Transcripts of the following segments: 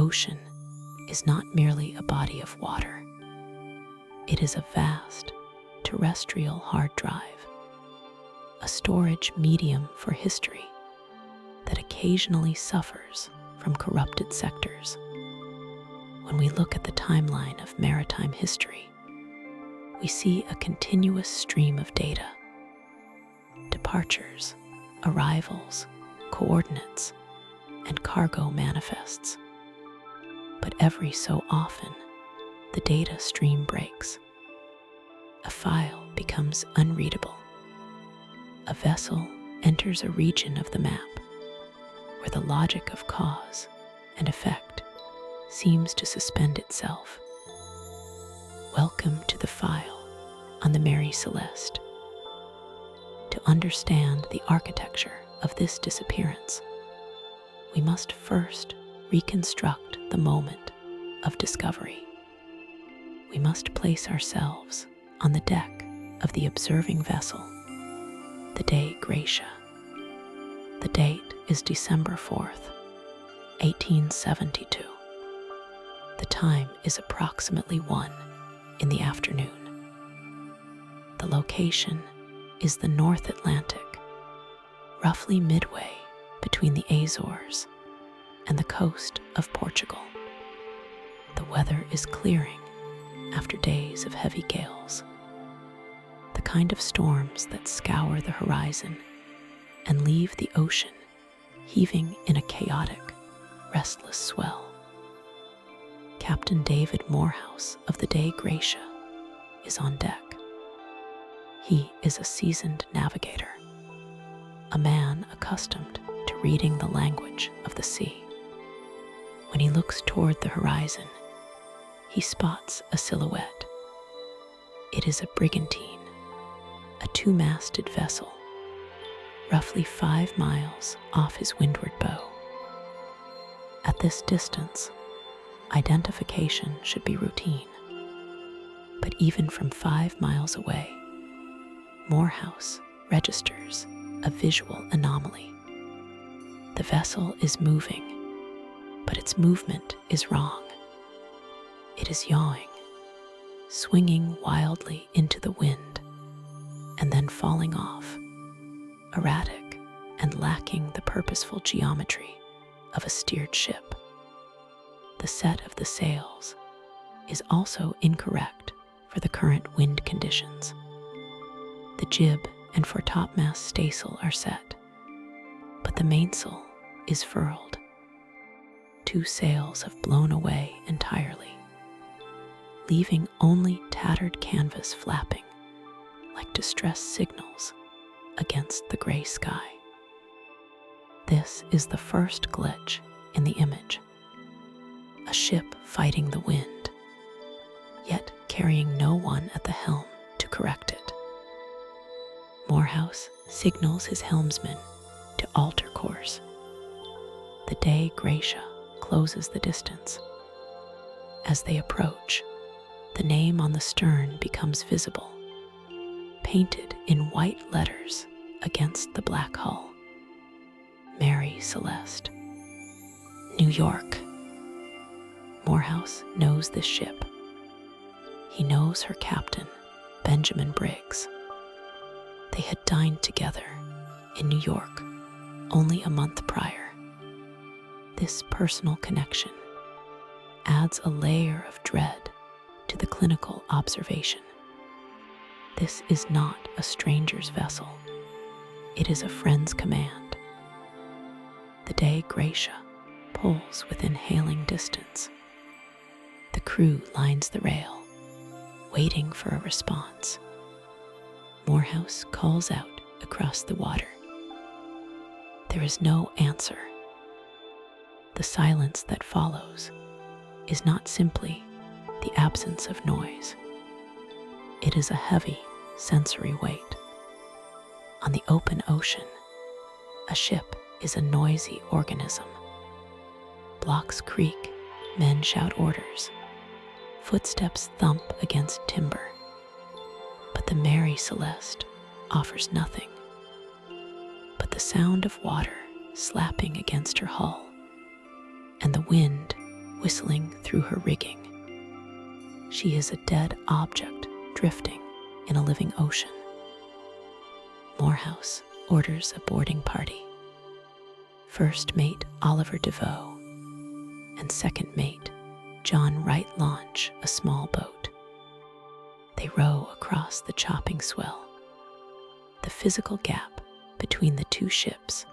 ocean is not merely a body of water. It is a vast, terrestrial hard drive, a storage medium for history that occasionally suffers from corrupted sectors. When we look at the timeline of maritime history, we see a continuous stream of data: departures, arrivals, coordinates, and cargo manifests. But every so often, the data stream breaks. A file becomes unreadable. A vessel enters a region of the map where the logic of cause and effect seems to suspend itself. Welcome to the file on the Mary Celeste. To understand the architecture of this disappearance, we must first reconstruct the moment of discovery. We must place ourselves on the deck of the observing vessel, the Dei Gratia. The date is December 4th, 1872. The time is approximately 1 in the afternoon. The location is the North Atlantic, roughly midway between the Azores and the coast of Portugal. The weather is clearing after days of heavy gales, the kind of storms that scour the horizon and leave the ocean heaving in a chaotic, restless swell. Captain David Morehouse of the Dei Gratia is on deck. He is a seasoned navigator, a man accustomed to reading the language of the sea. When he looks toward the horizon, he spots a silhouette. It is a brigantine, a two-masted vessel, roughly 5 miles off his windward bow. At this distance, identification should be routine. But even from 5 miles away, Morehouse registers a visual anomaly. The vessel is moving, but its movement is wrong. It is yawing, swinging wildly into the wind, and then falling off, erratic and lacking the purposeful geometry of a steered ship. The set of the sails is also incorrect for the current wind conditions. The jib and foretopmast staysail are set, but the mainsail is furled. 2 sails have blown away entirely, leaving only tattered canvas flapping like distress signals against the gray sky. This is the first glitch in the image. A ship fighting the wind, yet carrying no one at the helm to correct it. Morehouse signals his helmsman to alter course. The Dei Gratia closes the distance. As they approach, the name on the stern becomes visible, painted in white letters against the black hull. Mary Celeste, New York. Morehouse knows this ship. He knows her captain, Benjamin Briggs. They had dined together in New York only a month prior. This personal connection adds a layer of dread to the clinical observation. This is not a stranger's vessel. It is a friend's command. The Dei Gratia pulls within hailing distance. The crew lines the rail, waiting for a response. Morehouse calls out across the water. There is no answer. The silence that follows is not simply the absence of noise. It is a heavy sensory weight. On the open ocean, a ship is a noisy organism. Blocks creak, men shout orders. Footsteps thump against timber. But the Mary Celeste offers nothing but the sound of water slapping against her hull and the wind whistling through her rigging. She is a dead object drifting in a living ocean. Morehouse orders a boarding party. First mate Oliver DeVoe and second mate John Wright launch a small boat. They row across the chopping swell, the physical gap between the two ships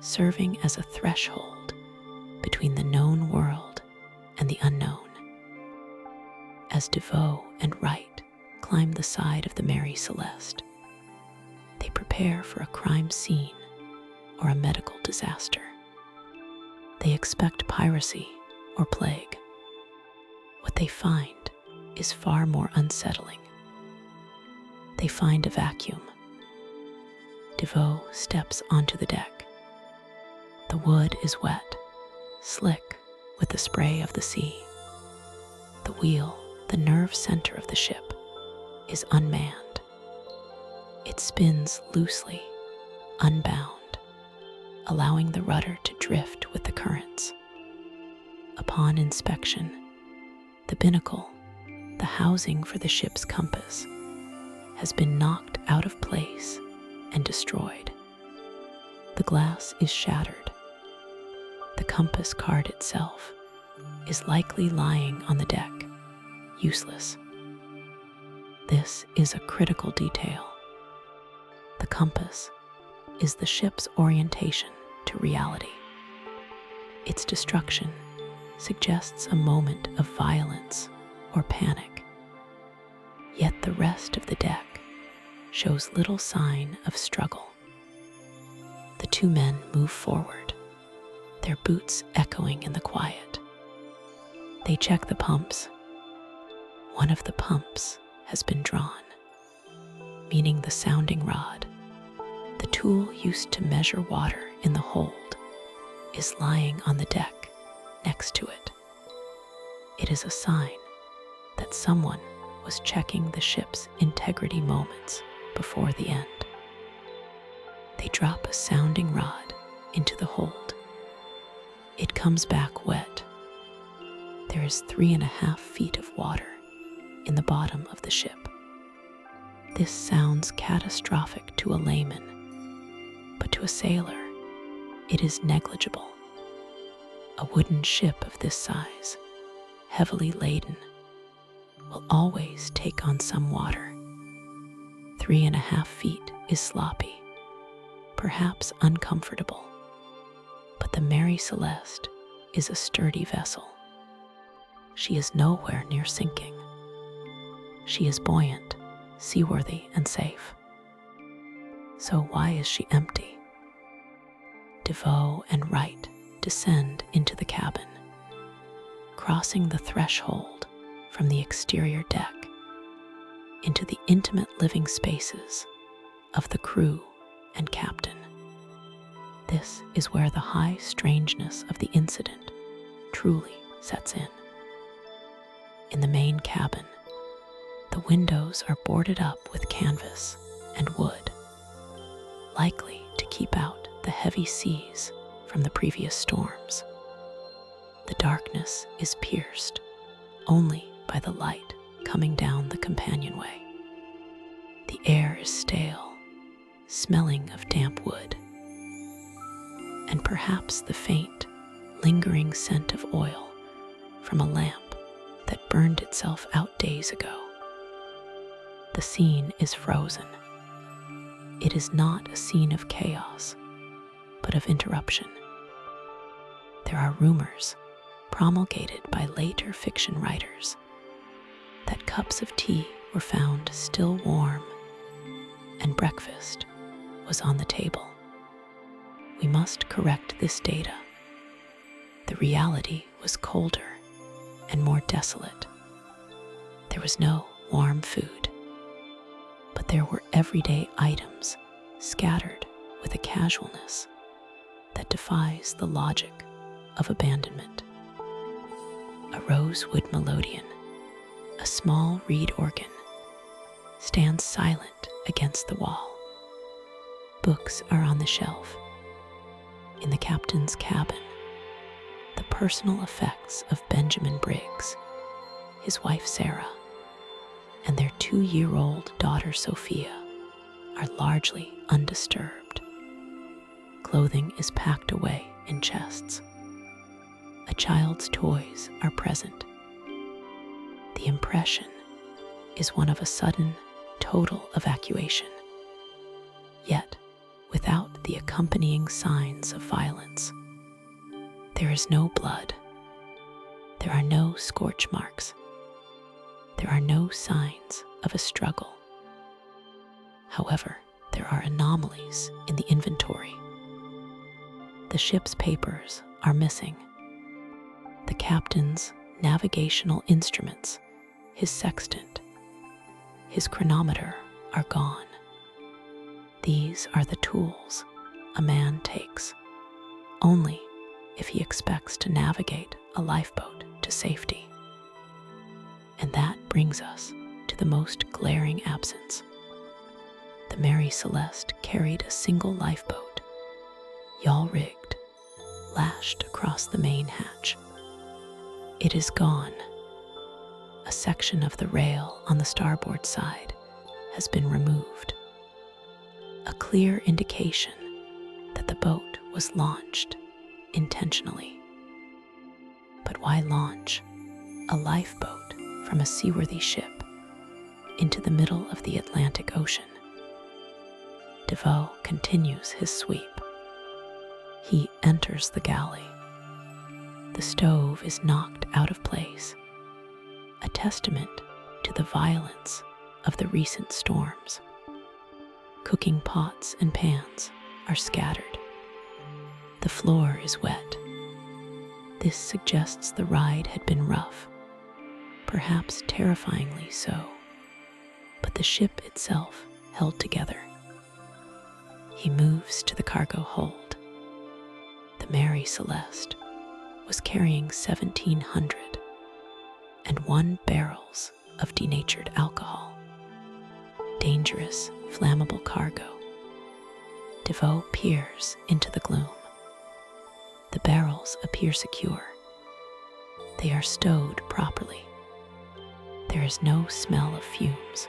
serving as a threshold between the known world and the unknown. As DeVoe and Wright climb the side of the Mary Celeste, they prepare for a crime scene or a medical disaster. They expect piracy or plague. What they find is far more unsettling. They find a vacuum. DeVoe steps onto the deck. The wood is wet, slick with the spray of the sea. The wheel, the nerve center of the ship, is unmanned. It spins loosely, unbound, allowing the rudder to drift with the currents. Upon inspection, the binnacle, the housing for the ship's compass, has been knocked out of place and destroyed. The glass is shattered. The compass card itself is likely lying on the deck, useless. This is a critical detail. The compass is the ship's orientation to reality. Its destruction suggests a moment of violence or panic. Yet the rest of the deck shows little sign of struggle. The two men move forward, their boots echoing in the quiet. They check the pumps. One of the pumps has been drawn, meaning the sounding rod, the tool used to measure water in the hold, is lying on the deck next to it. It is a sign that someone was checking the ship's integrity moments before the end. They drop a sounding rod into the hold. It comes back wet. There is 3.5 feet of water in the bottom of the ship. This sounds catastrophic to a layman, but to a sailor, it is negligible. A wooden ship of this size, heavily laden, will always take on some water. 3.5 feet is sloppy, perhaps uncomfortable, but the Mary Celeste is a sturdy vessel. She is nowhere near sinking. She is buoyant, seaworthy, and safe. So why is she empty? DeVoe and Wright descend into the cabin, crossing the threshold from the exterior deck into the intimate living spaces of the crew and captain. This is where the high strangeness of the incident truly sets in. In the main cabin, the windows are boarded up with canvas and wood, likely to keep out the heavy seas from the previous storms. The darkness is pierced only by the light coming down the companionway. The air is stale, smelling of damp wood, and perhaps the faint, lingering scent of oil from a lamp that burned itself out days ago. The scene is frozen. It is not a scene of chaos, but of interruption. There are rumors, promulgated by later fiction writers, that cups of tea were found still warm and breakfast was on the table. We must correct this data. The reality was colder and more desolate. There was no warm food, but there were everyday items scattered with a casualness that defies the logic of abandonment. A rosewood melodeon, a small reed organ, stands silent against the wall. Books are on the shelf. In the captain's cabin, the personal effects of Benjamin Briggs, his wife Sarah, and their 2-year-old daughter Sophia are largely undisturbed. Clothing is packed away in chests. A child's toys are present. The impression is one of a sudden, total evacuation, yet without the accompanying signs of violence. There is no blood. There are no scorch marks. There are no signs of a struggle. However, there are anomalies in the inventory. The ship's papers are missing. The captain's navigational instruments, his sextant, his chronometer are gone. These are the tools a man takes only if he expects to navigate a lifeboat to safety. And that brings us to the most glaring absence. The Mary Celeste carried a single lifeboat, yawl-rigged, lashed across the main hatch. It is gone. A section of the rail on the starboard side has been removed. A clear indication that the boat was launched intentionally. But why launch a lifeboat from a seaworthy ship into the middle of the Atlantic Ocean? Devoe continues his sweep. He enters the galley. The stove is knocked out of place, a testament to the violence of the recent storms. Cooking pots and pans are scattered. The floor is wet. This suggests the ride had been rough, perhaps terrifyingly so, but the ship itself held together. He moves to the cargo hold. The Mary Celeste was carrying 1,701 barrels of denatured alcohol. Dangerous, flammable cargo. Devoe peers into the gloom. The barrels appear secure. They are stowed properly. There is no smell of fumes,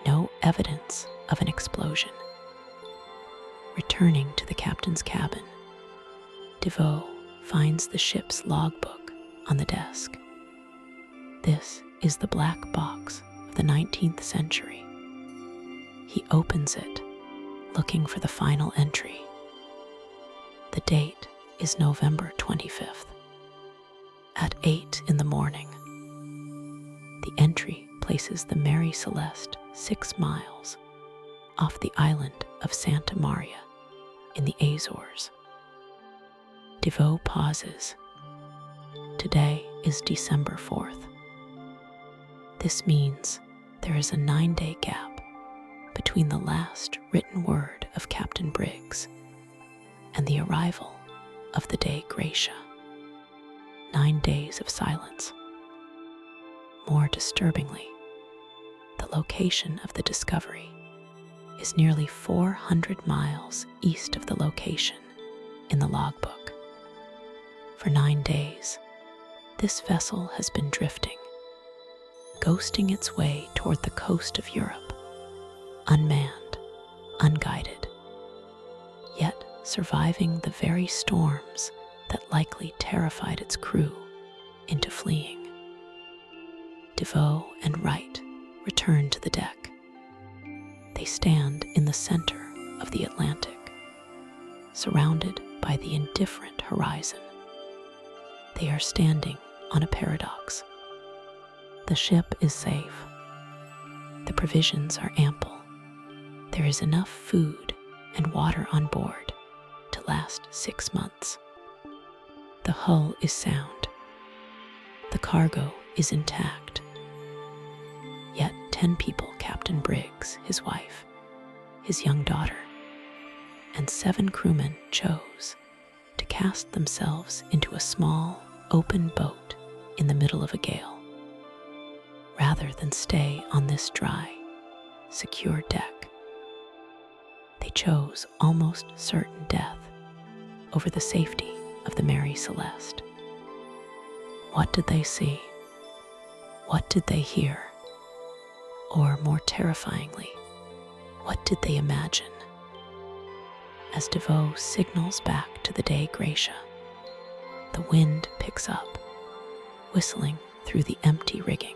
no evidence of an explosion. Returning to the captain's cabin, Devoe finds the ship's logbook on the desk. This is the black box of the 19th century. He opens it, looking for the final entry. The date is November 25th. At 8 in the morning, the entry places the Mary Celeste 6 miles off the island of Santa Maria in the Azores. Devoe pauses. Today is December 4th. This means there is a 9-day gap between the last written word of Captain Briggs and the arrival of the Dei Gratia. 9 days of silence. More disturbingly, the location of the discovery is nearly 400 miles east of the location in the logbook. For 9 days, this vessel has been drifting, ghosting its way toward the coast of Europe, unmanned, unguided, yet surviving the very storms that likely terrified its crew into fleeing. Devoe and Wright return to the deck. They stand in the center of the Atlantic, surrounded by the indifferent horizon. They are standing on a paradox. The ship is safe. The provisions are ample. There is enough food and water on board to last 6 months. The hull is sound. The cargo is intact. Yet 10 people, Captain Briggs, his wife, his young daughter, and 7 crewmen chose to cast themselves into a small, open boat in the middle of a gale, rather than stay on this dry, secure deck. They chose almost certain death over the safety of the Mary Celeste. What did they see? What did they hear? Or more terrifyingly, what did they imagine? As Devoe signals back to the Dei Gratia, the wind picks up, whistling through the empty rigging.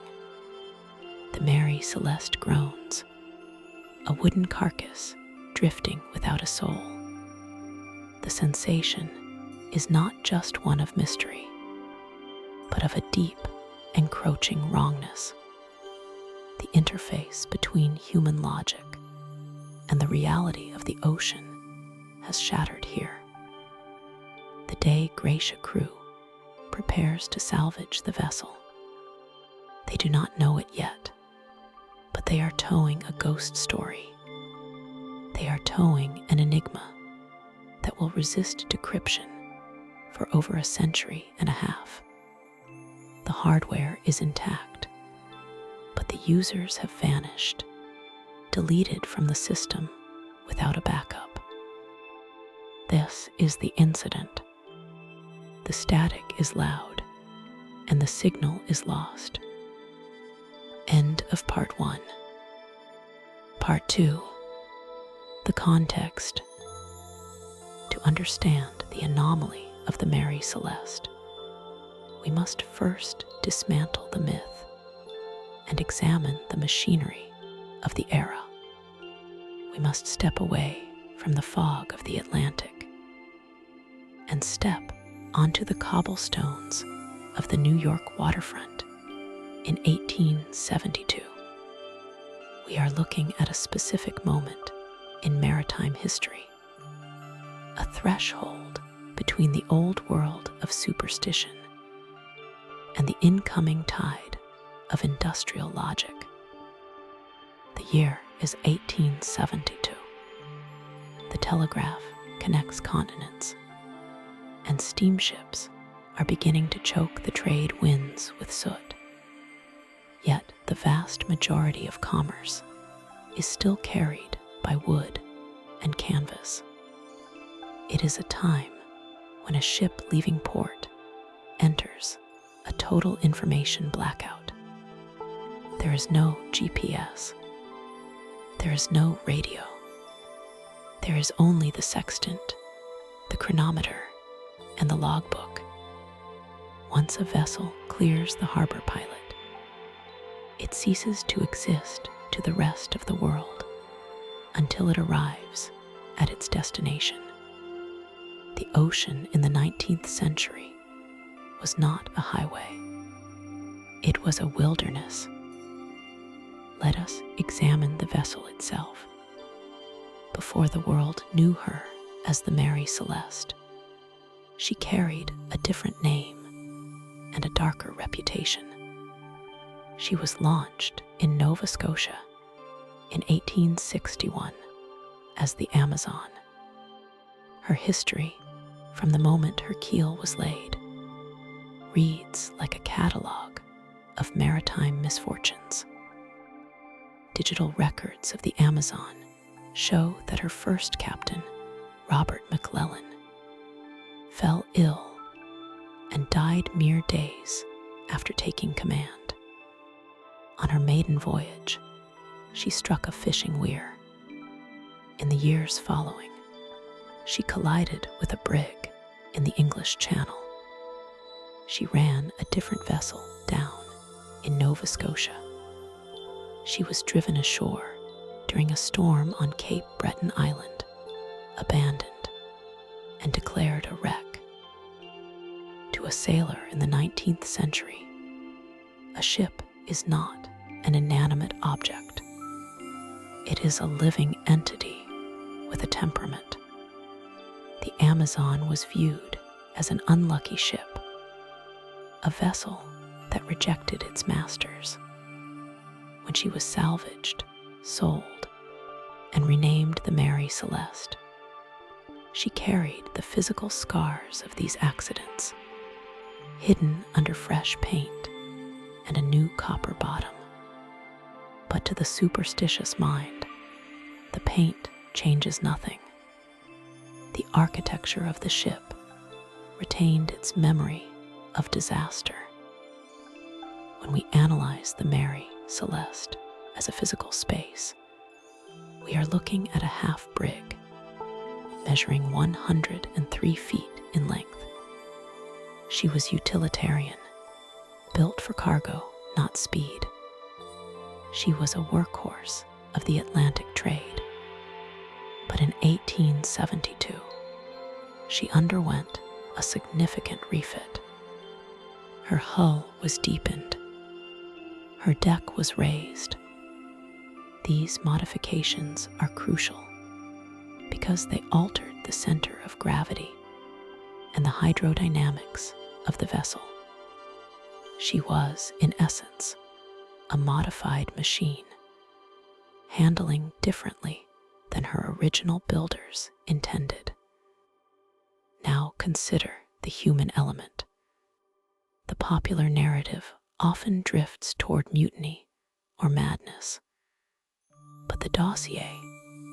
The Mary Celeste groans, a wooden carcass drifting without a soul. The sensation is not just one of mystery, but of a deep, encroaching wrongness. The interface between human logic and the reality of the ocean has shattered here. The Dei Gratia crew prepares to salvage the vessel. They do not know it yet, but they are towing a ghost story. They are towing an enigma that will resist decryption for over a century and a half. The hardware is intact, but the users have vanished, deleted from the system without a backup. This is the incident. The static is loud, and the signal is lost. End of part 1. Part 2. The context. To understand the anomaly of the Mary Celeste, we must first dismantle the myth and examine the machinery of the era. We must step away from the fog of the Atlantic and step onto the cobblestones of the New York waterfront in 1872. We are looking at a specific moment in maritime history, a threshold between the old world of superstition and the incoming tide of industrial logic. The year is 1872. The telegraph connects continents, and steamships are beginning to choke the trade winds with soot. Yet the vast majority of commerce is still carried by wood and canvas. It is a time when a ship leaving port enters a total information blackout. There is no GPS. There is no radio. There is only the sextant, the chronometer, and the logbook. Once a vessel clears the harbor pilot, it ceases to exist to the rest of the world until it arrives at its destination. The ocean in the 19th century was not a highway. It was a wilderness. Let us examine the vessel itself. Before the world knew her as the Mary Celeste, she carried a different name and a darker reputation. She was launched in Nova Scotia in 1861 as the Amazon. Her history, from the moment her keel was laid, reads like a catalog of maritime misfortunes. Digital records of the Amazon show that her first captain, Robert McClellan, fell ill and died mere days after taking command. On her maiden voyage, she struck a fishing weir. In the years following, she collided with a brig in the English Channel. She ran a different vessel down in Nova Scotia. She was driven ashore during a storm on Cape Breton Island, abandoned, and declared a wreck. To a sailor in the 19th century, a ship is not an inanimate object. It is a living entity with a temperament. The Amazon was viewed as an unlucky ship, a vessel that rejected its masters. When she was salvaged, sold, and renamed the Mary Celeste, she carried the physical scars of these accidents, hidden under fresh paint and a new copper bottom. But to the superstitious mind, the paint changes nothing. The architecture of the ship retained its memory of disaster. When we analyze the Mary Celeste as a physical space, we are looking at a half-brig measuring 103 feet in length. She was utilitarian, built for cargo, not speed. She was a workhorse of the Atlantic trade. But in 1872, she underwent a significant refit. Her hull was deepened. Her deck was raised. These modifications are crucial because they altered the center of gravity and the hydrodynamics of the vessel. She was, in essence, a modified machine, handling differently than her original builders intended. Now consider the human element. The popular narrative often drifts toward mutiny or madness, but the dossier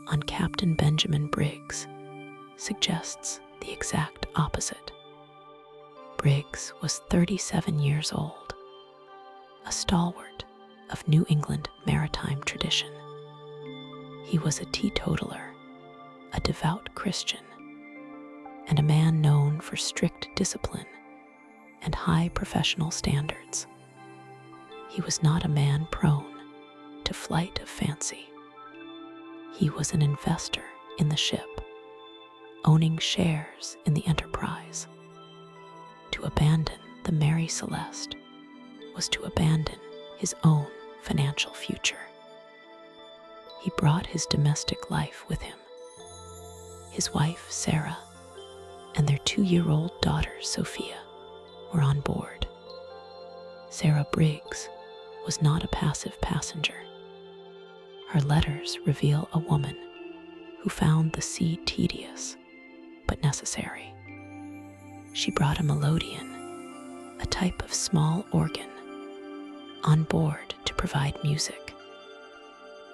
on Captain Benjamin Briggs suggests the exact opposite. Briggs was 37 years old, a stalwart of New England maritime tradition. He was a teetotaler, a devout Christian, and a man known for strict discipline and high professional standards. He was not a man prone to flight of fancy. He was an investor in the ship, owning shares in the enterprise. To abandon the Mary Celeste was to abandon his own financial future. He brought his domestic life with him. His wife, Sarah, and their 2-year-old daughter, Sophia, were on board. Sarah Briggs was not a passive passenger. Her letters reveal a woman who found the sea tedious but necessary. She brought a melodeon, a type of small organ, on board to provide music.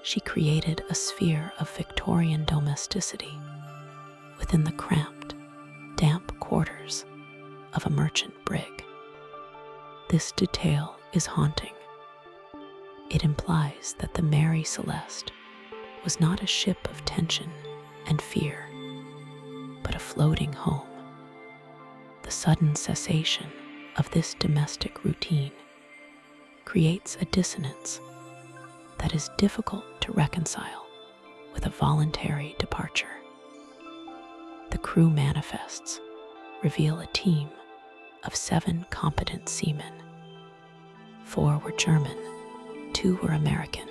She created a sphere of Victorian domesticity within the cramped, damp quarters of a merchant brig. This detail is haunting. It implies that the Mary Celeste was not a ship of tension and fear, but a floating home. The sudden cessation of this domestic routine creates a dissonance that is difficult to reconcile with a voluntary departure. The crew manifests reveal a team of 7 competent seamen. 4 were German, 2 were American,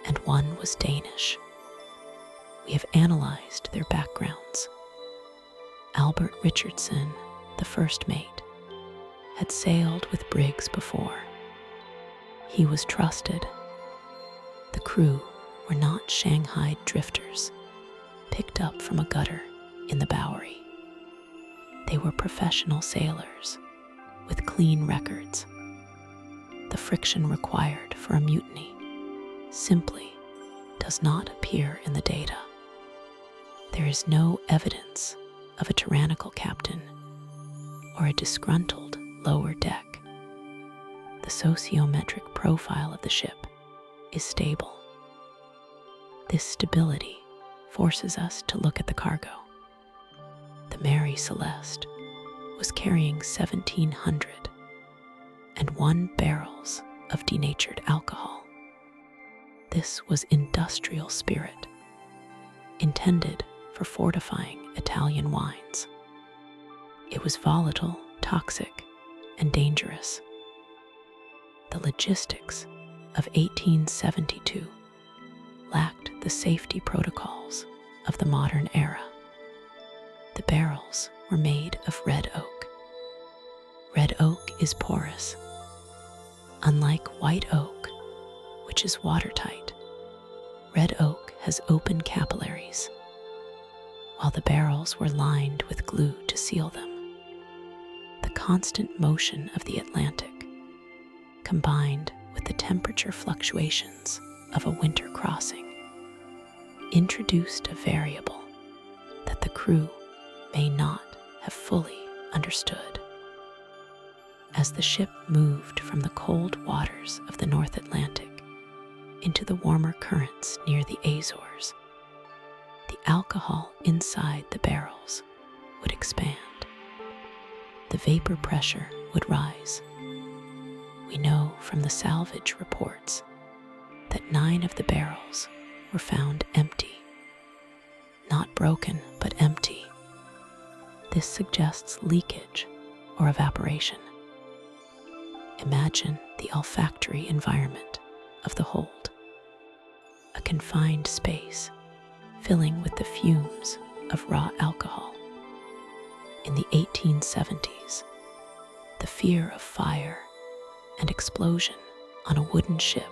and 1 was Danish. We have analyzed their backgrounds. Albert Richardson, the first mate, had sailed with Briggs before. He was trusted. The crew were not Shanghai drifters picked up from a gutter in the Bowery. They were professional sailors with clean records. The friction required for a mutiny simply does not appear in the data. There is no evidence of a tyrannical captain or a disgruntled lower deck. The sociometric profile of the ship is stable. This stability forces us to look at the cargo. The Mary Celeste was carrying 1,701 barrels of denatured alcohol. This was industrial spirit, intended for fortifying Italian wines. It was volatile, toxic, and dangerous. The logistics of 1872 lacked the safety protocols of the modern era. The barrels were made of red oak. Red oak is porous. Unlike white oak, which is watertight, red oak has open capillaries, while the barrels were lined with glue to seal them. The constant motion of the Atlantic, combined with the temperature fluctuations of a winter crossing, introduced a variable that the crew may not have fully understood. As the ship moved from the cold waters of the North Atlantic into the warmer currents near the Azores, the alcohol inside the barrels would expand. The vapor pressure would rise. We know from the salvage reports that 9 of the barrels were found empty. Not broken, but empty. This suggests leakage or evaporation. Imagine the olfactory environment of the hold. A confined space filling with the fumes of raw alcohol. In the 1870s, the fear of fire and explosion on a wooden ship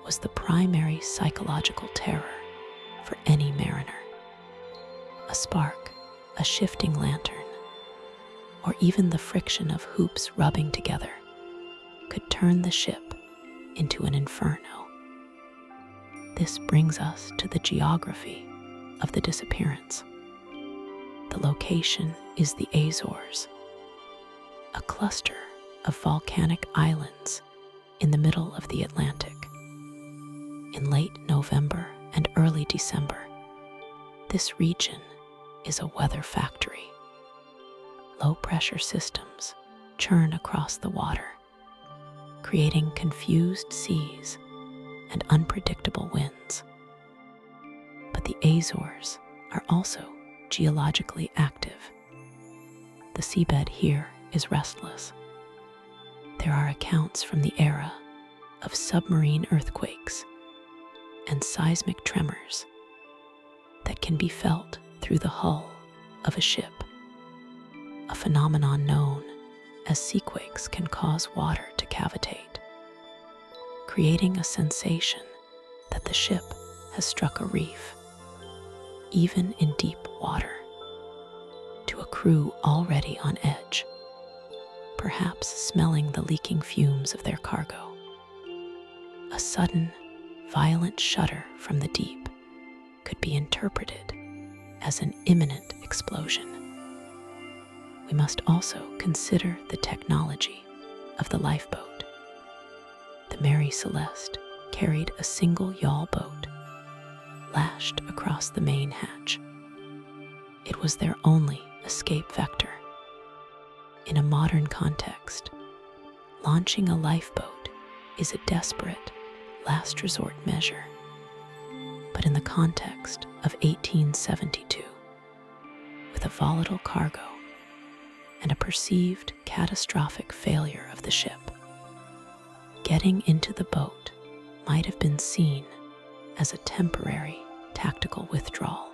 was the primary psychological terror for any mariner. A spark, a shifting lantern, or even the friction of hoops rubbing together could turn the ship into an inferno. This brings us to the geography of the disappearance. The location is the Azores, a cluster of volcanic islands in the middle of the Atlantic. In late November and early December, this region is a weather factory. Low-pressure systems churn across the water, creating confused seas and unpredictable winds. But the Azores are also geologically active. The seabed here is restless. There are accounts from the era of submarine earthquakes and seismic tremors that can be felt through the hull of a ship, a phenomenon known as seaquakes can cause water to cavitate, creating a sensation that the ship has struck a reef, even in deep water. To a crew already on edge, perhaps smelling the leaking fumes of their cargo, a sudden, violent shudder from the deep could be interpreted as an imminent explosion. We must also consider the technology of the lifeboat. The Mary Celeste carried a single yawl boat lashed across the main hatch. It was their only escape vector. In a modern context, launching a lifeboat is a desperate, last resort measure. But in the context of 1872, with a volatile cargo and a perceived catastrophic failure of the ship, getting into the boat might have been seen as a temporary tactical withdrawal.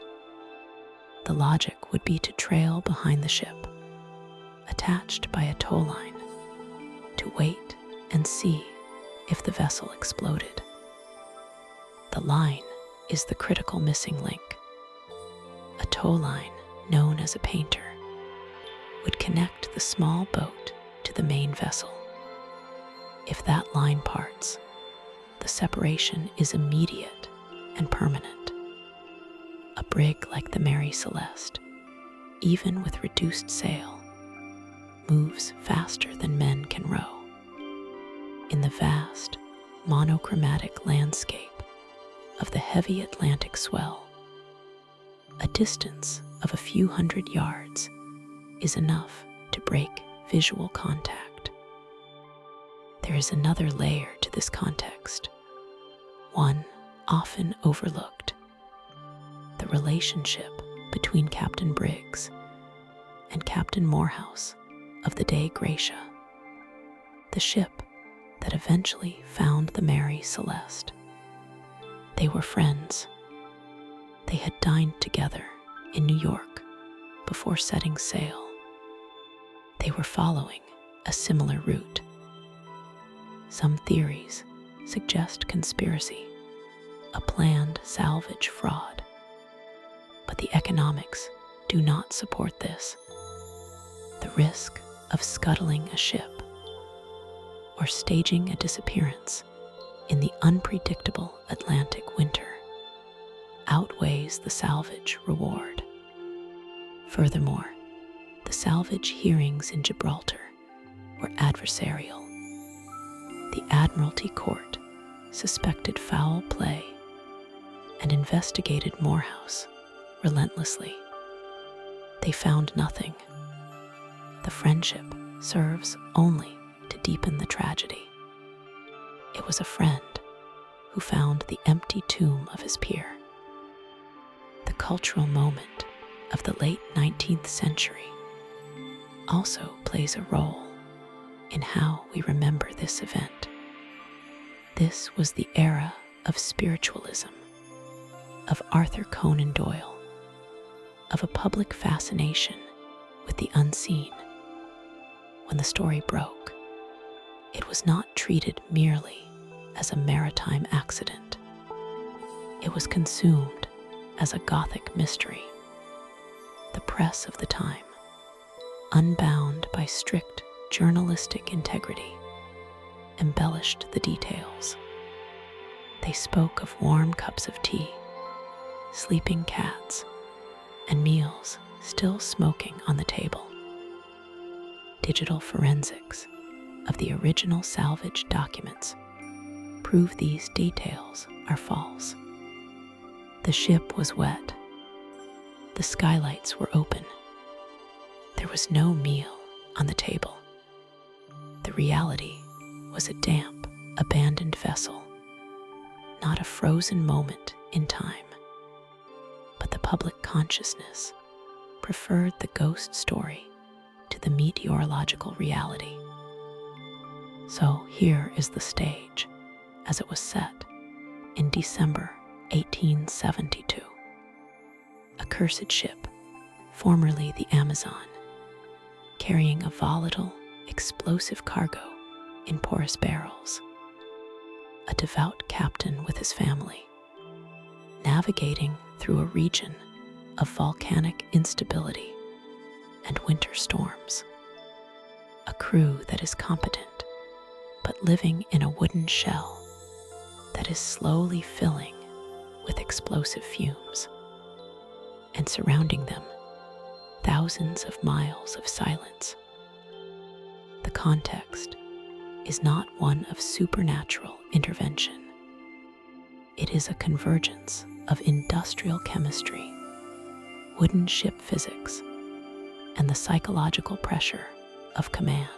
The logic would be to trail behind the ship, attached by a tow line, to wait and see if the vessel exploded. The line is the critical missing link. A tow line, known as a painter, would connect the small boat to the main vessel. If that line parts, the separation is immediate and permanent. A brig like the Mary Celeste, even with reduced sail, moves faster than men can row. In the vast, monochromatic landscape of the heavy Atlantic swell, a distance of a few hundred yards is enough to break visual contact. There is another layer to this context, one often overlooked: the relationship between Captain Briggs and Captain Morehouse of the Dei Gratia, the ship that eventually found the Mary Celeste. They were friends. They had dined together in New York before setting sail. They were following a similar route. Some theories suggest conspiracy, a planned salvage fraud. But the economics do not support this. The risk of scuttling a ship or staging a disappearance in the unpredictable Atlantic winter outweighs the salvage reward. Furthermore, the The salvage hearings in Gibraltar were adversarial. The Admiralty Court suspected foul play and investigated Morehouse relentlessly. They found nothing. The friendship serves only to deepen the tragedy. It was a friend who found the empty tomb of his peer. The cultural moment of the late 19th century also plays a role in how we remember this event. This was the era of spiritualism, of Arthur Conan Doyle, of a public fascination with the unseen. When the story broke, it was not treated merely as a maritime accident. It was consumed as a Gothic mystery. The press of the time, unbound by strict journalistic integrity, embellished the details. They spoke of warm cups of tea, sleeping cats, and meals still smoking on the table. Digital forensics of the original salvage documents prove these details are false. The ship was wet. The skylights were open. There was no meal on the table. The reality was a damp, abandoned vessel, not a frozen moment in time. But the public consciousness preferred the ghost story to the meteorological reality. So here is the stage as it was set in December 1872. A cursed ship, formerly the Amazon, carrying a volatile, explosive cargo in porous barrels. A devout captain with his family, navigating through a region of volcanic instability and winter storms. A crew that is competent, but living in a wooden shell that is slowly filling with explosive fumes. And surrounding them, thousands of miles of silence. The context is not one of supernatural intervention. It is a convergence of industrial chemistry, wooden ship physics, and the psychological pressure of command.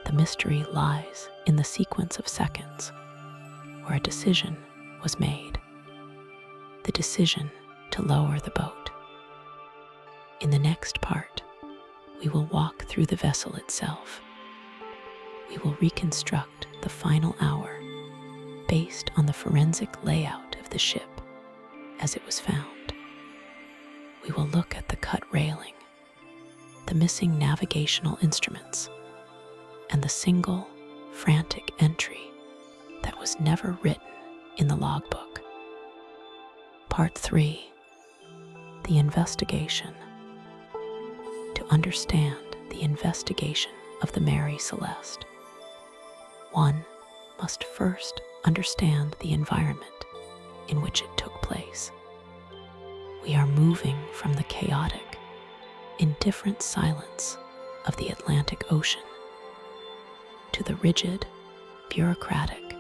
The mystery lies in the sequence of seconds where a decision was made. The decision to lower the boat. In the next part, we will walk through the vessel itself. We will reconstruct the final hour based on the forensic layout of the ship as it was found. We will look at the cut railing, the missing navigational instruments, and the single, frantic entry that was never written in the logbook. Part 3. The investigation. To understand the investigation of the Mary Celeste, one must first understand the environment in which it took place. We are moving from the chaotic, indifferent silence of the Atlantic Ocean to the rigid, bureaucratic,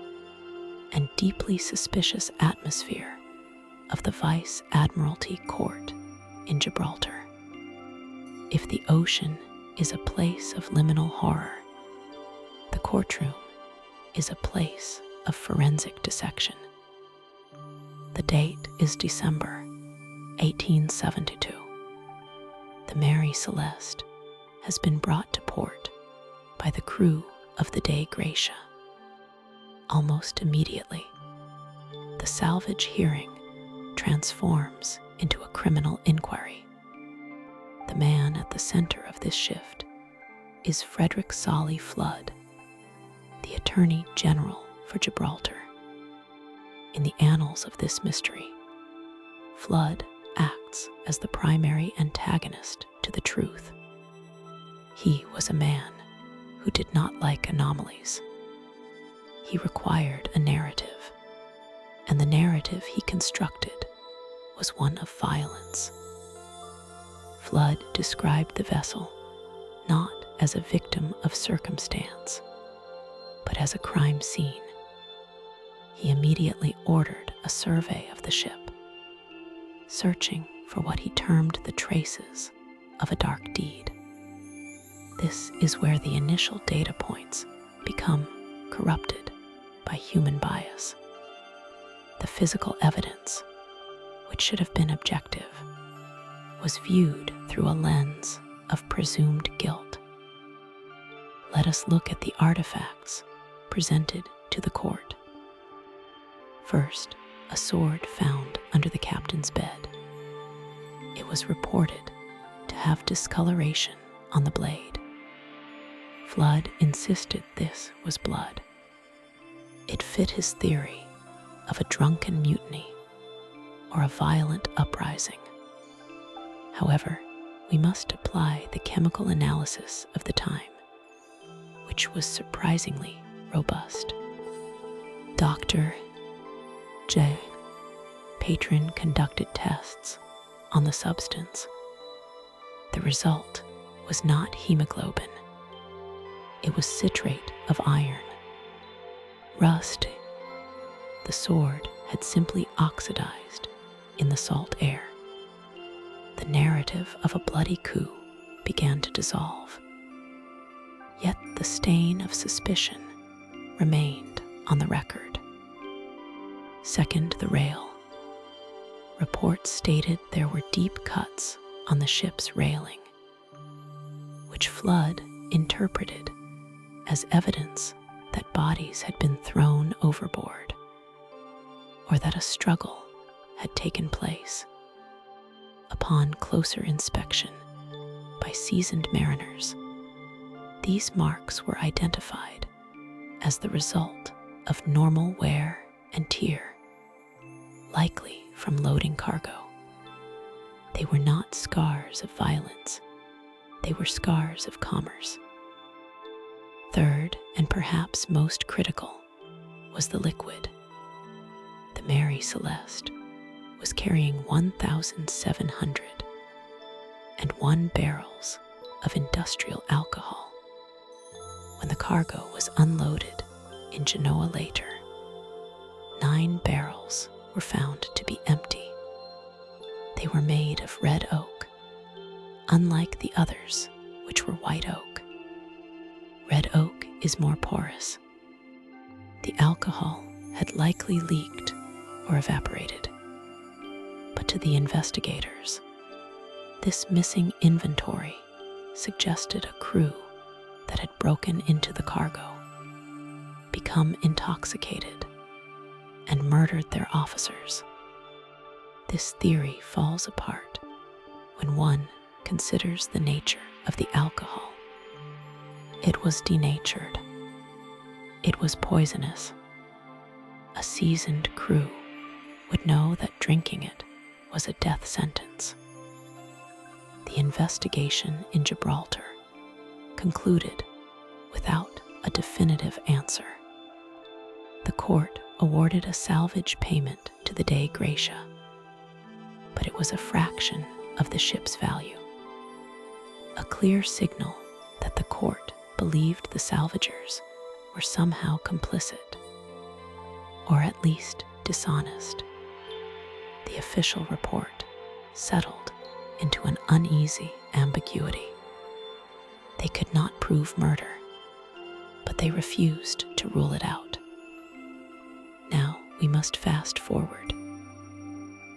and deeply suspicious atmosphere of the Vice Admiralty Court in Gibraltar. If the ocean is a place of liminal horror, the courtroom is a place of forensic dissection. The date is December 1872. The Mary Celeste has been brought to port by the crew of the Dei Gratia. Almost immediately, the salvage hearing transforms into a criminal inquiry. The man at the center of this shift is Frederick Solly Flood, the Attorney General for Gibraltar. In the annals of this mystery, Flood acts as the primary antagonist to the truth. He was a man who did not like anomalies. He required a narrative, and the narrative he constructed was one of violence. Flood described the vessel not as a victim of circumstance, but as a crime scene. He immediately ordered a survey of the ship, searching for what he termed the traces of a dark deed. This is where the initial data points become corrupted by human bias. The physical evidence, which should have been objective, was viewed through a lens of presumed guilt. Let us look at the artifacts presented to the court. First, a sword found under the captain's bed. It was reported to have discoloration on the blade. Flood insisted this was blood. It fit his theory of a drunken mutiny or a violent uprising. However, we must apply the chemical analysis of the time, which was surprisingly robust. Dr. J. Patron conducted tests on the substance. The result was not hemoglobin. It was citrate of iron. Rust. The sword had simply oxidized in the salt air. The narrative of a bloody coup began to dissolve. Yet the stain of suspicion remained on the record. Second, the rail. Reports stated there were deep cuts on the ship's railing, which Flood interpreted as evidence that bodies had been thrown overboard or that a struggle had taken place. Upon closer inspection by seasoned mariners, these marks were identified as the result of normal wear and tear, likely from loading cargo. They were not scars of violence, they were scars of commerce. Third, and perhaps most critical, was the liquid. The Mary Celeste was carrying 1,701 barrels of industrial alcohol. When the cargo was unloaded in Genoa later, 9 barrels were found to be empty. They were made of red oak, unlike the others, which were white oak. Red oak is more porous. The alcohol had likely leaked or evaporated. But to the investigators, this missing inventory suggested a crew that had broken into the cargo, become intoxicated, and murdered their officers. This theory falls apart when one considers the nature of the alcohol. It was denatured. It was poisonous. A seasoned crew would know that drinking it was a death sentence. The investigation in Gibraltar concluded without a definitive answer. The court awarded a salvage payment to the Dei Gratia, but it was a fraction of the ship's value. A clear signal that the court believed the salvagers were somehow complicit, or at least dishonest. The official report settled into an uneasy ambiguity. They could not prove murder, but they refused to rule it out. Now we must fast forward.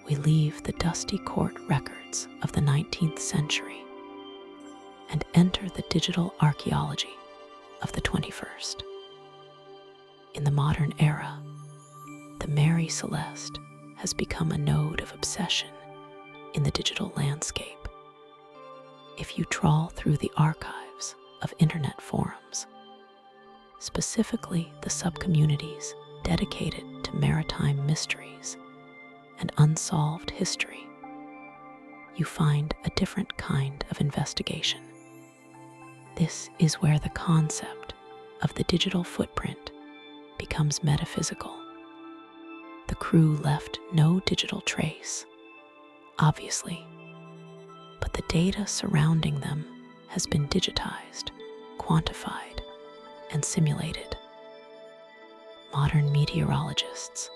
We leave the dusty court records of the 19th century and enter the digital archaeology of the 21st. In the modern era, the Mary Celeste has become a node of obsession in the digital landscape. If you trawl through the archives of internet forums, specifically the subcommunities dedicated to maritime mysteries and unsolved history, you find a different kind of investigation. This is where the concept of the digital footprint becomes metaphysical. The crew left no digital trace. Obviously, but the data surrounding them has been digitized, quantified, and simulated. Modern meteorologists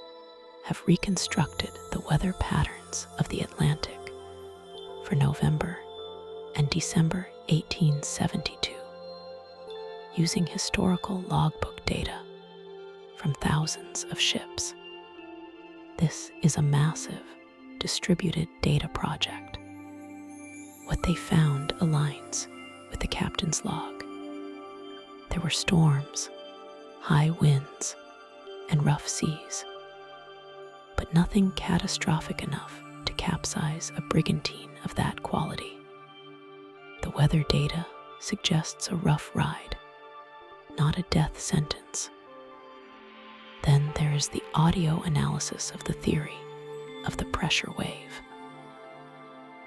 have reconstructed the weather patterns of the Atlantic for November and December 1872, using historical logbook data from thousands of ships. This is a massive, distributed data project. What they found aligns with the captain's log. There were storms, high winds, and rough seas, but nothing catastrophic enough to capsize a brigantine of that quality. The weather data suggests a rough ride, not a death sentence. Then there is the audio analysis of the theory of the pressure wave.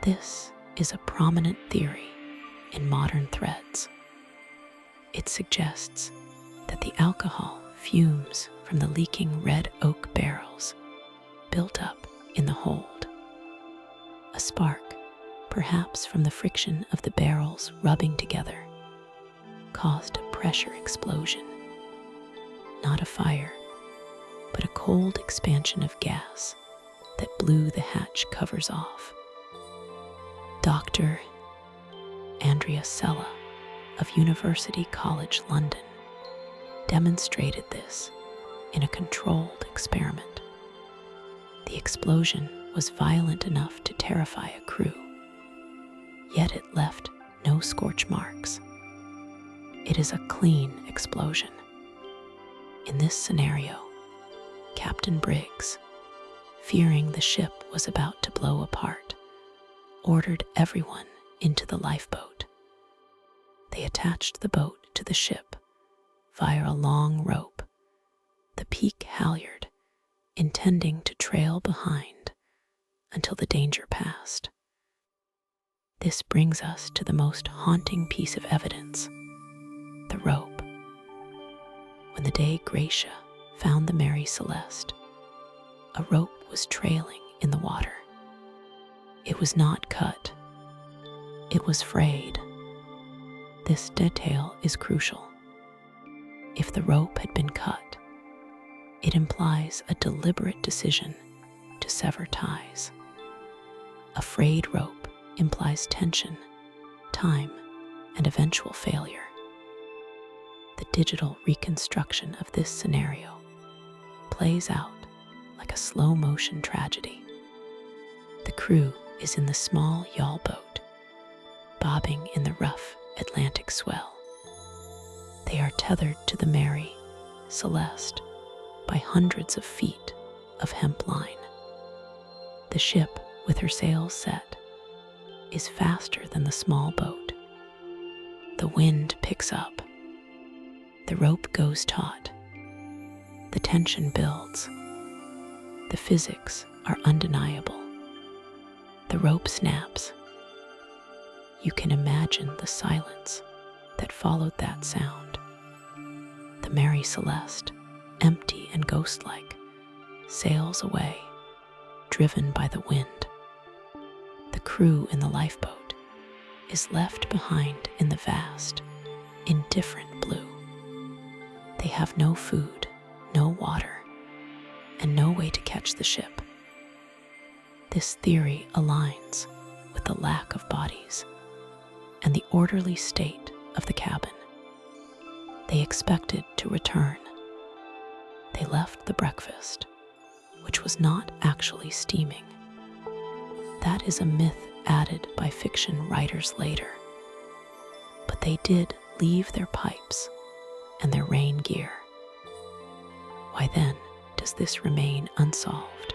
This is a prominent theory in modern threads. It suggests that the alcohol fumes from the leaking red oak barrels built up in the hold. A spark, perhaps from the friction of the barrels rubbing together, caused a pressure explosion. Not a fire, but a cold expansion of gas that blew the hatch covers off. Dr. Andrea Sella of University College London demonstrated this in a controlled experiment. The explosion was violent enough to terrify a crew, yet it left no scorch marks. It is a clean explosion. In this scenario, Captain Briggs, fearing the ship was about to blow apart, ordered everyone into the lifeboat. They attached the boat to the ship via a long rope, the peak halyard, intending to trail behind until the danger passed. This brings us to the most haunting piece of evidence, the rope. When the Dei Gratia found the Mary Celeste, a rope was trailing in the water. It was not cut. It was frayed. This detail is crucial. If the rope had been cut, it implies a deliberate decision to sever ties. A frayed rope implies tension, time, and eventual failure. The digital reconstruction of this scenario plays out like a slow-motion tragedy. The crew is in the small yawl boat, bobbing in the rough Atlantic swell. They are tethered to the Mary Celeste by hundreds of feet of hemp line. The ship, with her sails set, is faster than the small boat. The wind picks up. The rope goes taut. The tension builds. The physics are undeniable. The rope snaps. You can imagine the silence that followed that sound. The Mary Celeste, empty and ghost-like, sails away, driven by the wind. The crew in the lifeboat is left behind in the vast, indifferent blue. They have no food, no water, and no way to catch the ship. This theory aligns with the lack of bodies and the orderly state of the cabin. They expected to return. They left the breakfast, which was not actually steaming. That is a myth added by fiction writers later. But they did leave their pipes and their rain gear. Why then does this remain unsolved?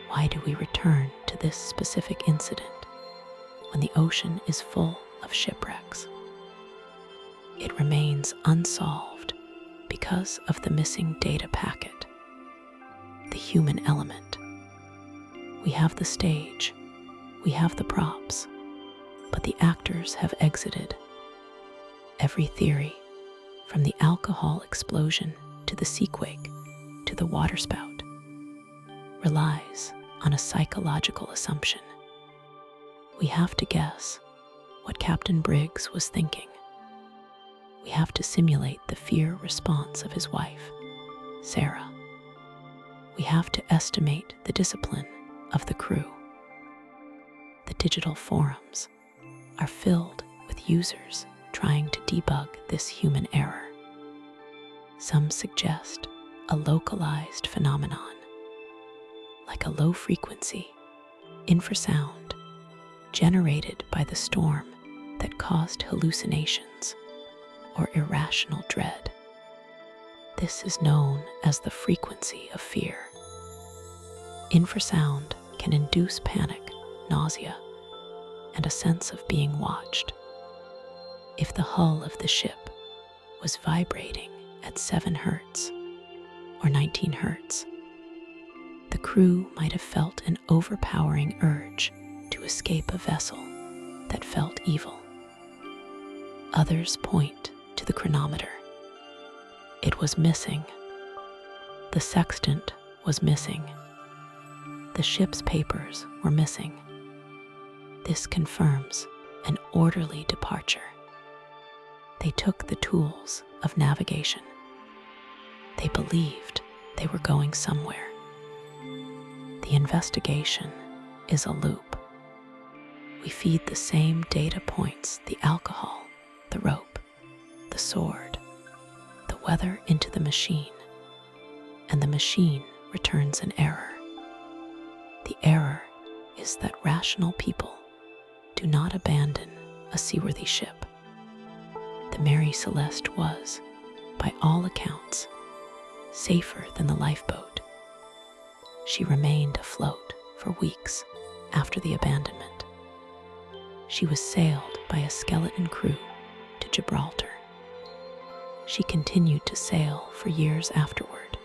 Why do we return to this specific incident when the ocean is full of shipwrecks? It remains unsolved because of the missing data packet, the human element. We have the stage, we have the props, but the actors have exited. Every theory, from the alcohol explosion to the seaquake to the waterspout, relies on a psychological assumption. We have to guess what Captain Briggs was thinking. We have to simulate the fear response of his wife, Sarah. We have to estimate the discipline of the crew. The digital forums are filled with users trying to debug this human error. Some suggest a localized phenomenon, like a low-frequency infrasound generated by the storm that caused hallucinations or irrational dread. This is known as the frequency of fear. Infrasound can induce panic, nausea, and a sense of being watched. If the hull of the ship was vibrating at 7 hertz or 19 hertz, the crew might have felt an overpowering urge to escape a vessel that felt evil. Others point to the chronometer. It was missing. The sextant was missing. The ship's papers were missing. This confirms an orderly departure. They took the tools of navigation. They believed they were going somewhere. The investigation is a loop. We feed the same data points, the alcohol, the rope, the sword, the weather into the machine, and the machine returns an error. The error is that rational people do not abandon a seaworthy ship. The Mary Celeste was, by all accounts, safer than the lifeboat. She remained afloat for weeks after the abandonment. She was sailed by a skeleton crew to Gibraltar. She continued to sail for years afterward,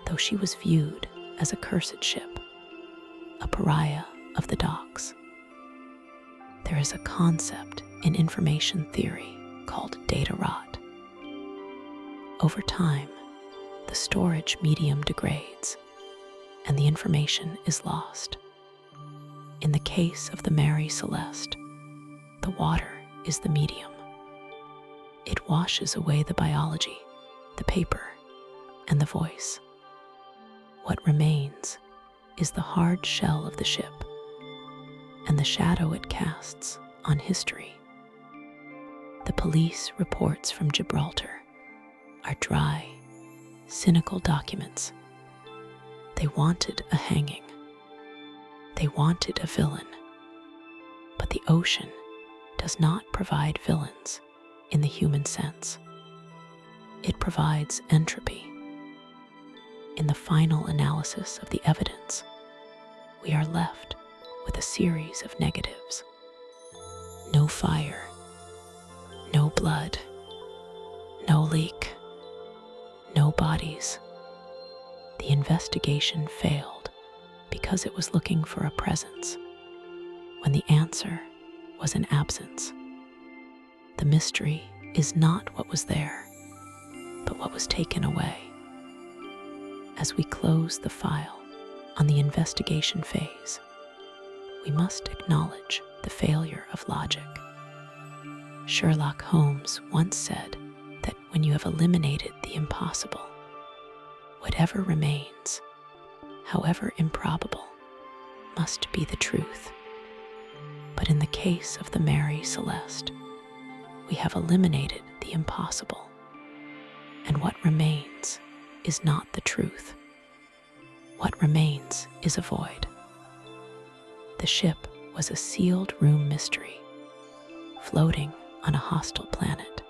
though she was viewed as a cursed ship, a pariah of the docks. There is a concept in information theory called data rot. Over time, the storage medium degrades and the information is lost. In the case of the Mary Celeste, the water is the medium. It washes away the biology, the paper, and the voice. What remains is the hard shell of the ship and the shadow it casts on history. The police reports from Gibraltar are dry, cynical documents. They wanted a hanging. They wanted a villain. But the ocean does not provide villains in the human sense. It provides entropy. In the final analysis of the evidence, we are left with a series of negatives. No fire, no blood, no leak, no bodies. The investigation failed because it was looking for a presence, when the answer was an absence. The mystery is not what was there, but what was taken away. As we close the file on the investigation phase, we must acknowledge the failure of logic. Sherlock Holmes once said that when you have eliminated the impossible, whatever remains, however improbable, must be the truth. But in the case of the Mary Celeste, we have eliminated the impossible, and what remains is not the truth. What remains is a void. The ship was a sealed room mystery, floating on a hostile planet.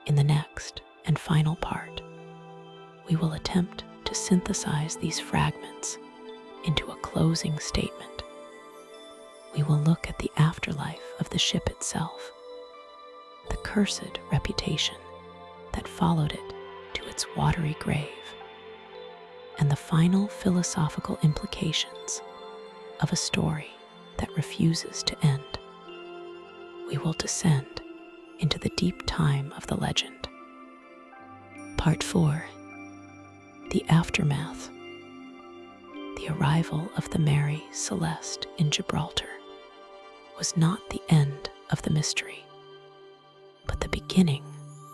In the next and final part, we will attempt to synthesize these fragments into a closing statement. We will look at the afterlife of the ship itself, the cursed reputation that followed it to its watery grave, and the final philosophical implications of a story that refuses to end. We will descend into the deep time of the legend. Part 4. The aftermath. The arrival of the Mary Celeste in Gibraltar. was not the end of the mystery, but the beginning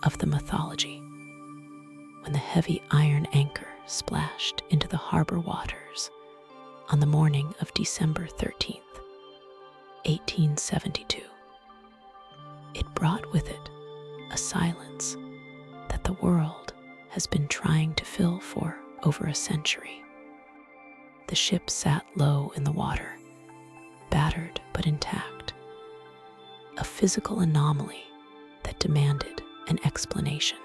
of the mythology. When the heavy iron anchor splashed into the harbor waters on the morning of December 13th, 1872, it brought with it a silence that the world has been trying to fill for over a century. The ship sat low in the water, battered but intact, a physical anomaly that demanded an explanation.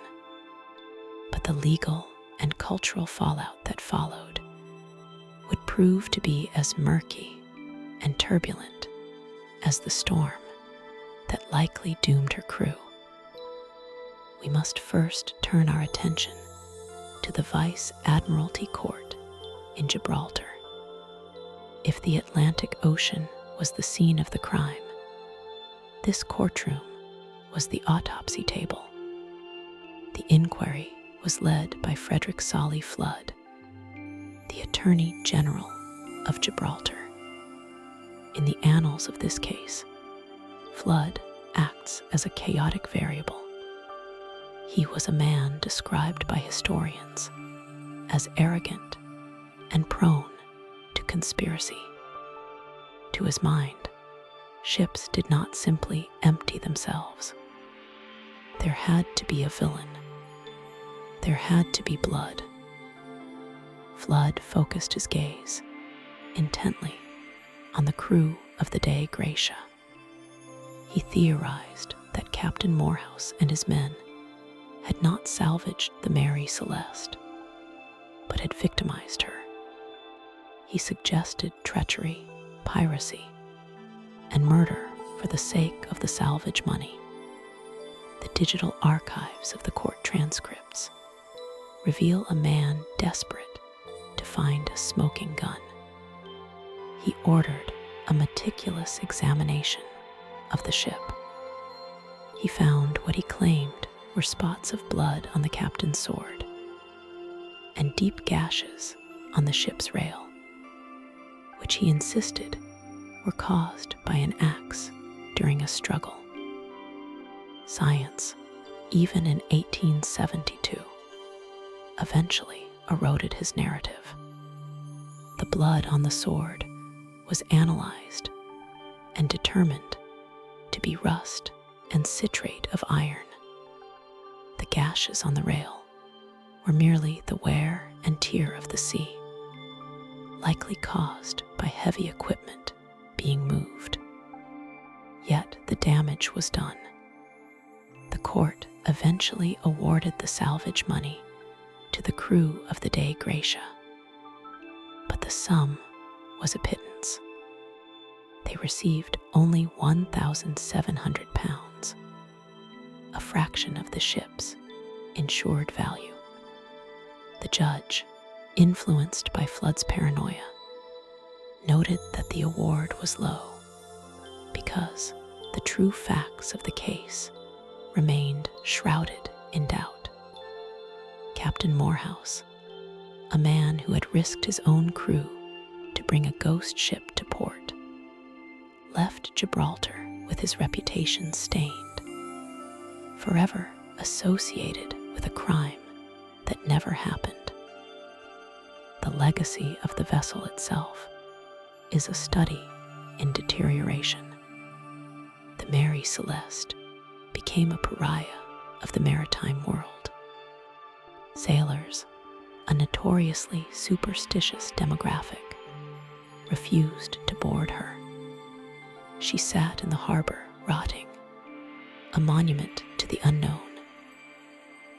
But the legal and cultural fallout that followed would prove to be as murky and turbulent as the storm that likely doomed her crew. We must first turn our attention to the Vice Admiralty Court in Gibraltar. If the Atlantic Ocean was the scene of the crime, this courtroom was the autopsy table. The inquiry was led by Frederick Solly Flood, the Attorney General of Gibraltar. In the annals of this case, Flood acts as a chaotic variable. He was a man described by historians as arrogant and prone to conspiracy. To his mind, ships did not simply empty themselves. There had to be a villain. There had to be blood. Flood focused his gaze intently on the crew of the Dei Gratia. He theorized that Captain Morehouse and his men had not salvaged the Mary Celeste, but had victimized her. He suggested treachery, piracy, and murder for the sake of the salvage money. The digital archives of the court transcripts reveal a man desperate to find a smoking gun. He ordered a meticulous examination of the ship. He found what he claimed were spots of blood on the captain's sword and deep gashes on the ship's rail, which he insisted were caused by an axe during a struggle. Science, even in 1872, eventually eroded his narrative. The blood on the sword was analyzed and determined to be rust and citrate of iron. The gashes on the rail were merely the wear and tear of the sea, likely caused by heavy equipment being moved. Yet the damage was done. The court eventually awarded the salvage money to the crew of the Dei Gratia, but the sum was a pittance. They received only 1,700 pounds, a fraction of the ship's insured value. The judge, influenced by Flood's paranoia, noted that the award was low because the true facts of the case remained shrouded in doubt. Captain Morehouse, a man who had risked his own crew to bring a ghost ship to port, left Gibraltar with his reputation stained, forever associated with a crime that never happened. The legacy of the vessel itself is a study in deterioration. The Mary Celeste became a pariah of the maritime world. Sailors, a notoriously superstitious demographic, refused to board her. She sat in the harbor rotting, a monument to the unknown.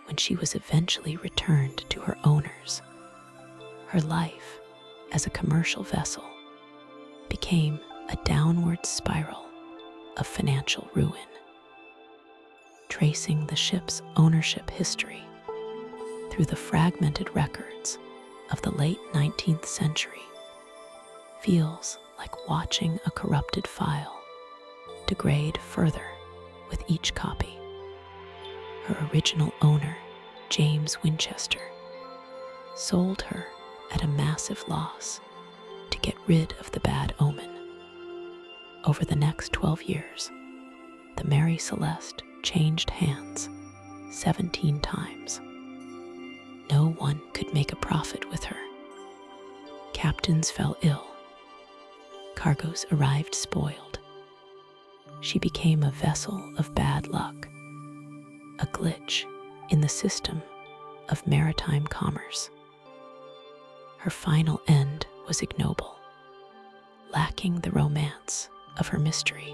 When she was eventually returned to her owners, her life as a commercial vessel became a downward spiral of financial ruin. Tracing the ship's ownership history through the fragmented records of the late 19th century feels like watching a corrupted file degrade further with each copy. Her original owner, James Winchester, sold her at a massive loss to get rid of the bad omen. Over the next 12 years, the Mary Celeste changed hands 17 times. No one could make a profit with her. Captains fell ill. Cargoes arrived spoiled. She became a vessel of bad luck, a glitch in the system of maritime commerce. Her final end was ignoble, lacking the romance of her mystery.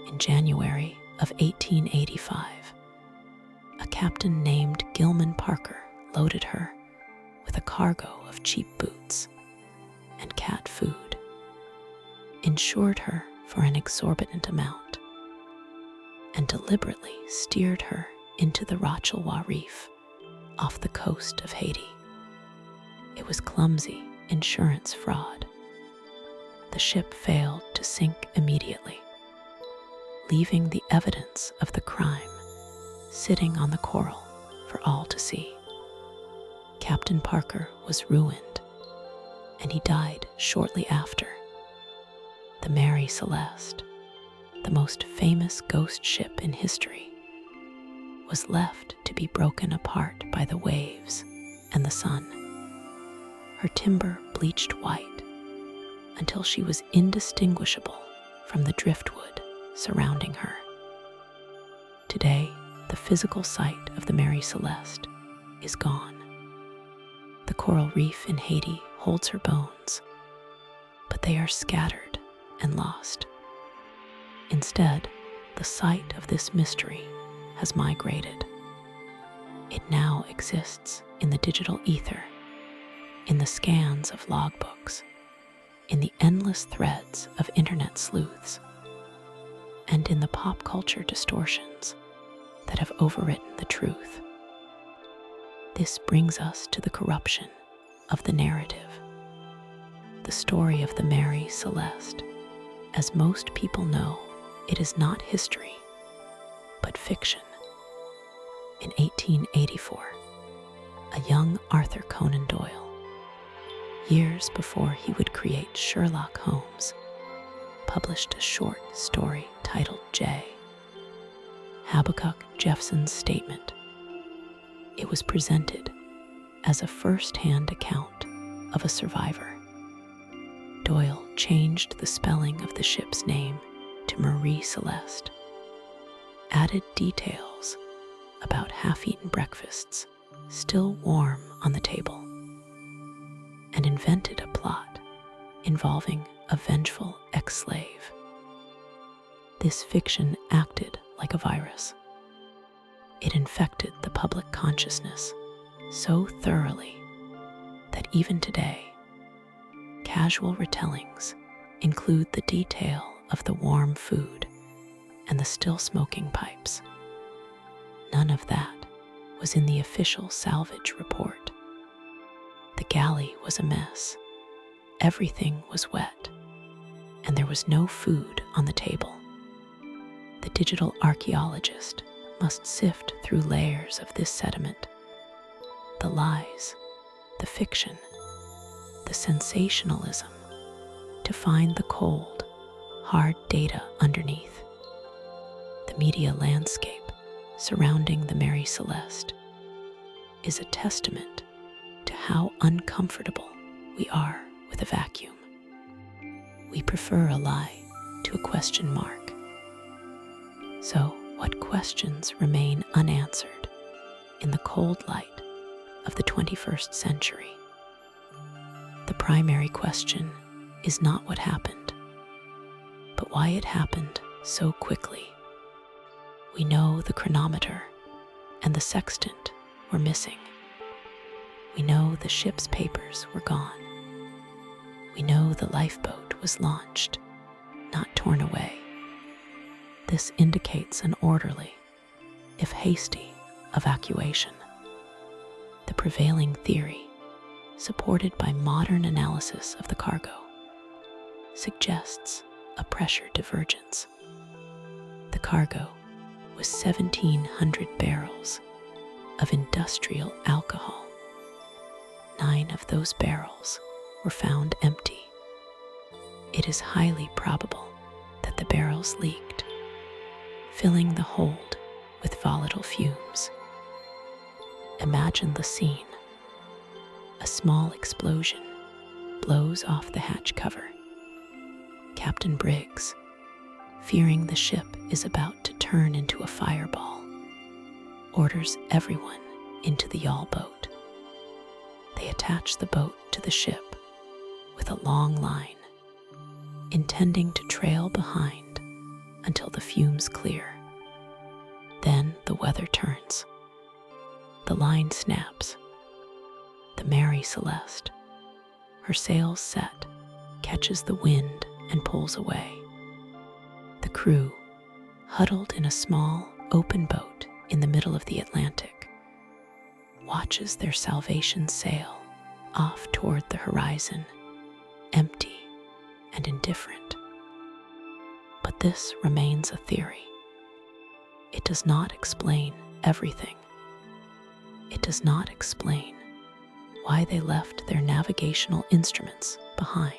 In January of 1885, a captain named Gilman Parker loaded her with a cargo of cheap boots and cat food, insured her for an exorbitant amount, and deliberately steered her into the Rochelewa Reef off the coast of Haiti. It was clumsy insurance fraud. The ship failed to sink immediately, leaving the evidence of the crime sitting on the coral for all to see. Captain Parker was ruined, and he died shortly after. The Mary Celeste, the most famous ghost ship in history, was left to be broken apart by the waves and the sun. Her timber bleached white until she was indistinguishable from the driftwood surrounding her. Today, the physical site of the Mary Celeste is gone. The coral reef in Haiti holds her bones, but they are scattered and lost. Instead, the site of this mystery has migrated. It now exists in the digital ether, in the scans of logbooks, in the endless threads of internet sleuths, and in the pop culture distortions that have overwritten the truth. This brings us to the corruption of the narrative. The story of the Mary Celeste, as most people know, it is not history, but fiction. In 1884, a young Arthur Conan Doyle, years before he would create Sherlock Holmes, published a short story titled J. Habakkuk Jeffson's Statement. It was presented as a first-hand account of a survivor. Doyle changed the spelling of the ship's name to Mary Celeste, added details about half-eaten breakfasts still warm on the table, and invented a plot involving a vengeful ex-slave. This fiction acted like a virus. It infected the public consciousness so thoroughly that even today, casual retellings include the detail of the warm food and the still smoking pipes. None of that was in the official salvage report. The galley was a mess. Everything was wet, and there was no food on the table. The digital archaeologist must sift through layers of this sediment, the lies, the fiction, the sensationalism, to find the cold, hard data underneath. The media landscape surrounding the Mary Celeste is a testament to how uncomfortable we are with a vacuum. We prefer a lie to a question mark. So, what questions remain unanswered in the cold light of the 21st century? The primary question is not what happened, but why it happened so quickly. We know the chronometer and the sextant were missing. We know the ship's papers were gone. We know the lifeboat was launched, not torn away. This indicates an orderly, if hasty, evacuation. The prevailing theory, supported by modern analysis of the cargo, suggests a pressure divergence. The cargo was 1,700 barrels of industrial alcohol. 9 of those barrels were found empty. It is highly probable but the barrels leaked, filling the hold with volatile fumes. Imagine the scene. A small explosion blows off the hatch cover. Captain Briggs, fearing the ship is about to turn into a fireball, orders everyone into the yawl boat. They attach the boat to the ship with a long line, intending to trail behind until the fumes clear. Then the weather turns. The line snaps. The Mary Celeste, her sails set, catches the wind and pulls away. The crew, huddled in a small, open boat in the middle of the Atlantic, watches their salvation sail off toward the horizon, empty and indifferent. But this remains a theory. It does not explain everything. It does not explain why they left their navigational instruments behind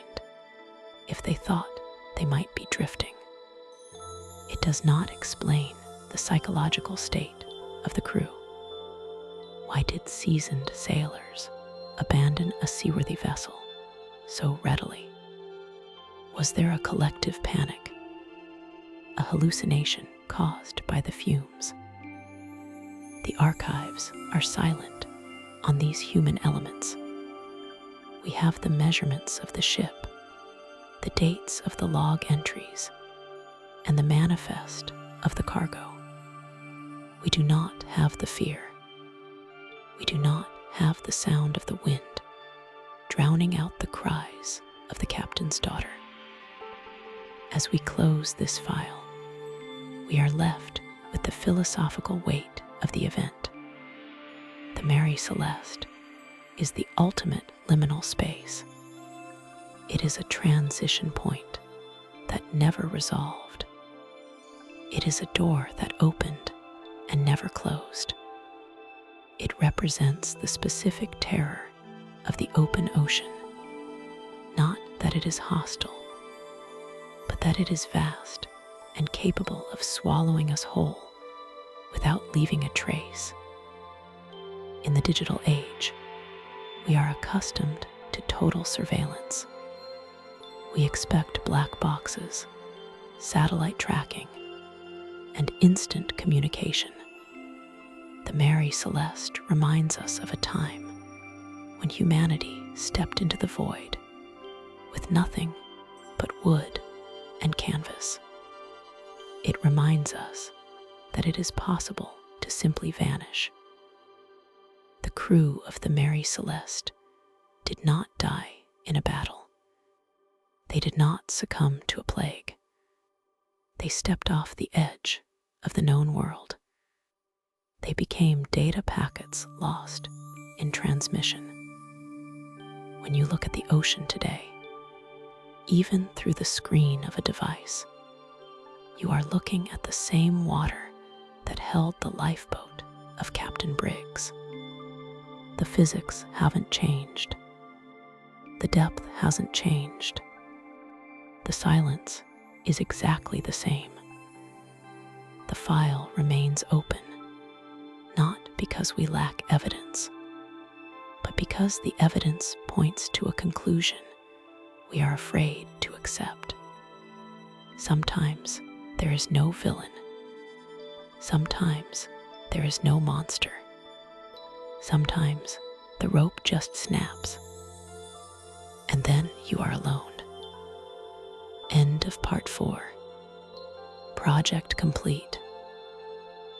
if they thought they might be drifting. It does not explain the psychological state of the crew. Why did seasoned sailors abandon a seaworthy vessel so readily? Was there a collective panic, a hallucination caused by the fumes? The archives are silent on these human elements. We have the measurements of the ship, the dates of the log entries, and the manifest of the cargo. We do not have the fear. We do not have the sound of the wind drowning out the cries of the captain's daughter. As we close this file, we are left with the philosophical weight of the event. The Mary Celeste is the ultimate liminal space. It is a transition point that never resolved. It is a door that opened and never closed. It represents the specific terror of the open ocean, not that it is hostile, but that it is vast and capable of swallowing us whole without leaving a trace. In the digital age, we are accustomed to total surveillance. We expect black boxes, satellite tracking, and instant communication. The Mary Celeste reminds us of a time when humanity stepped into the void with nothing but wood and canvas. It reminds us that it is possible to simply vanish. The crew of the Mary Celeste did not die in a battle. They did not succumb to a plague. They stepped off the edge of the known world. They became data packets lost in transmission. When you look at the ocean today, even through the screen of a device, you are looking at the same water that held the lifeboat of Captain Briggs. The physics haven't changed. The depth hasn't changed. The silence is exactly the same. The file remains open, not because we lack evidence, but because the evidence points to a conclusion we are afraid to accept. Sometimes there is no villain. Sometimes there is no monster. Sometimes the rope just snaps, and then you are alone. End of part 4. Project complete.